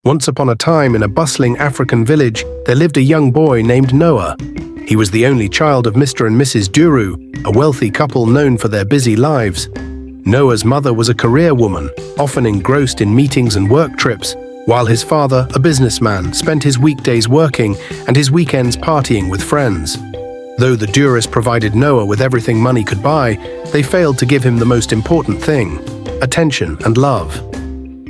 Once upon a time, in a bustling African village, there lived a young boy named Noah. He was the only child of Mr. and Mrs. Duru, a wealthy couple known for their busy lives. Noah's mother was a career woman, often engrossed in meetings and work trips, while his father, a businessman, spent his weekdays working and his weekends partying with friends. Though the Duras provided Noah with everything money could buy, they failed to give him the most important thing: attention and love.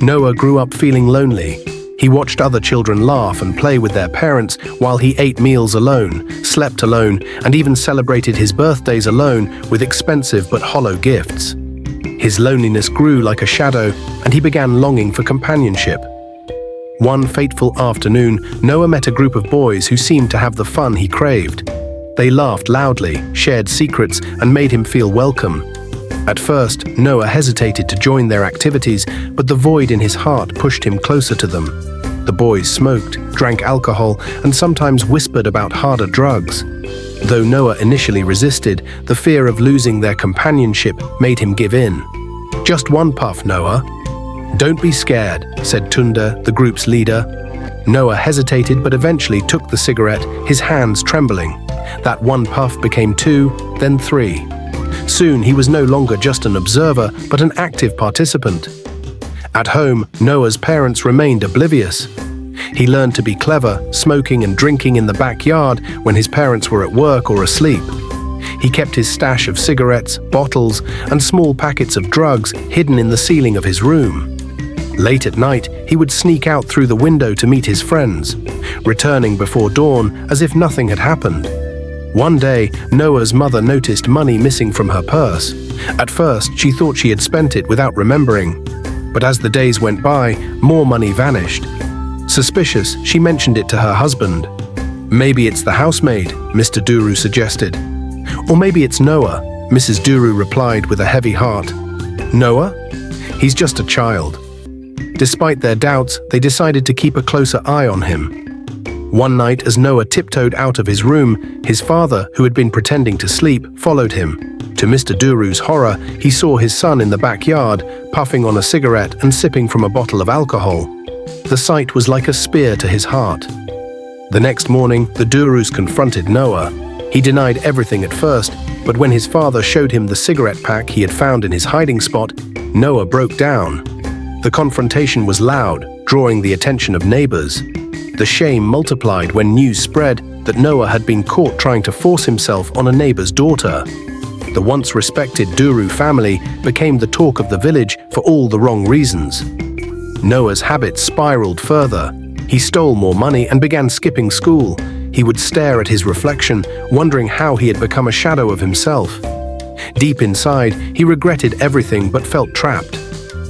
Noah grew up feeling lonely. He watched other children laugh and play with their parents while he ate meals alone, slept alone, and even celebrated his birthdays alone with expensive but hollow gifts. His loneliness grew like a shadow, and he began longing for companionship. One fateful afternoon, Noah met a group of boys who seemed to have the fun he craved. They laughed loudly, shared secrets, and made him feel welcome. At first, Noah hesitated to join their activities, but the void in his heart pushed him closer to them. The boys smoked, drank alcohol, and sometimes whispered about harder drugs. Though Noah initially resisted, the fear of losing their companionship made him give in. "Just one puff, Noah." "Don't be scared," said Tunda, the group's leader. Noah hesitated but eventually took the cigarette, his hands trembling. That one puff became 2, then 3. Soon he was no longer just an observer, but an active participant. At home, Noah's parents remained oblivious. He learned to be clever, smoking and drinking in the backyard when his parents were at work or asleep. He kept his stash of cigarettes, bottles, and small packets of drugs hidden in the ceiling of his room. Late at night, he would sneak out through the window to meet his friends, returning before dawn as if nothing had happened. One day, Noah's mother noticed money missing from her purse. At first, she thought she had spent it without remembering. But as the days went by, more money vanished. Suspicious, she mentioned it to her husband. "Maybe it's the housemaid," Mr. Duru suggested. "Or maybe it's Noah," Mrs. Duru replied with a heavy heart. "Noah? He's just a child." Despite their doubts, they decided to keep a closer eye on him. One night, as Noah tiptoed out of his room, his father, who had been pretending to sleep, followed him. To Mr. Duru's horror, he saw his son in the backyard, puffing on a cigarette and sipping from a bottle of alcohol. The sight was like a spear to his heart. The next morning, the Durus confronted Noah. He denied everything at first, but when his father showed him the cigarette pack he had found in his hiding spot, Noah broke down. The confrontation was loud, drawing the attention of neighbors. The shame multiplied when news spread that Noah had been caught trying to force himself on a neighbor's daughter. The once respected Duru family became the talk of the village for all the wrong reasons. Noah's habits spiraled further. He stole more money and began skipping school. He would stare at his reflection, wondering how he had become a shadow of himself. Deep inside, he regretted everything but felt trapped.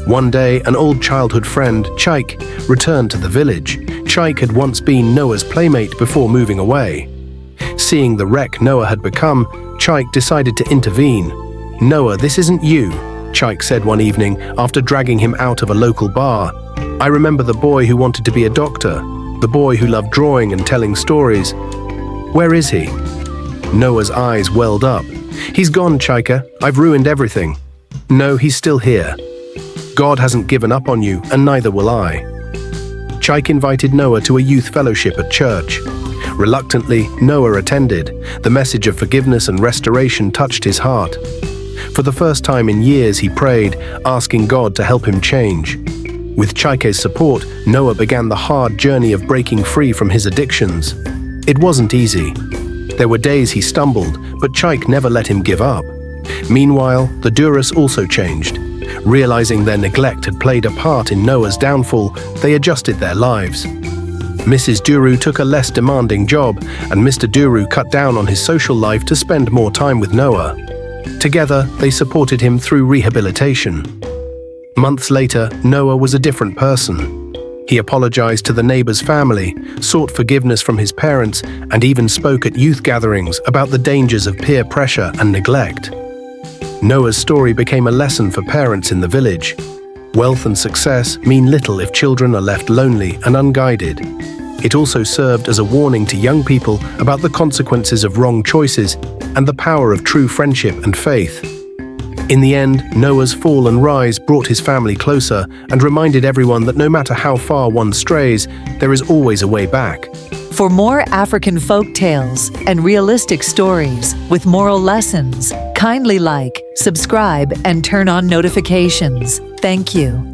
One day, an old childhood friend, Chaik, returned to the village. Chaik had once been Noah's playmate before moving away. Seeing the wreck Noah had become, Chaik decided to intervene. "Noah, this isn't you," Chaik said one evening after dragging him out of a local bar. "I remember the boy who wanted to be a doctor, the boy who loved drawing and telling stories. Where is he?" Noah's eyes welled up. "He's gone, Chaika. I've ruined everything." "No, he's still here. God hasn't given up on you, and neither will I." Chaik invited Noah to a youth fellowship at church. Reluctantly, Noah attended. The message of forgiveness and restoration touched his heart. For the first time in years, he prayed, asking God to help him change. With Chaik's support, Noah began the hard journey of breaking free from his addictions. It wasn't easy. There were days he stumbled, but Chaik never let him give up. Meanwhile, the Duras also changed. Realizing their neglect had played a part in Noah's downfall, they adjusted their lives. Mrs. Duru took a less demanding job, and Mr. Duru cut down on his social life to spend more time with Noah. Together, they supported him through rehabilitation. Months later, Noah was a different person. He apologized to the neighbor's family, sought forgiveness from his parents, and even spoke at youth gatherings about the dangers of peer pressure and neglect. Noah's story became a lesson for parents in the village. Wealth and success mean little if children are left lonely and unguided. It also served as a warning to young people about the consequences of wrong choices and the power of true friendship and faith. In the end, Noah's fall and rise brought his family closer and reminded everyone that no matter how far one strays, there is always a way back. For more African folk tales and realistic stories with moral lessons, kindly like, subscribe, and turn on notifications. Thank you.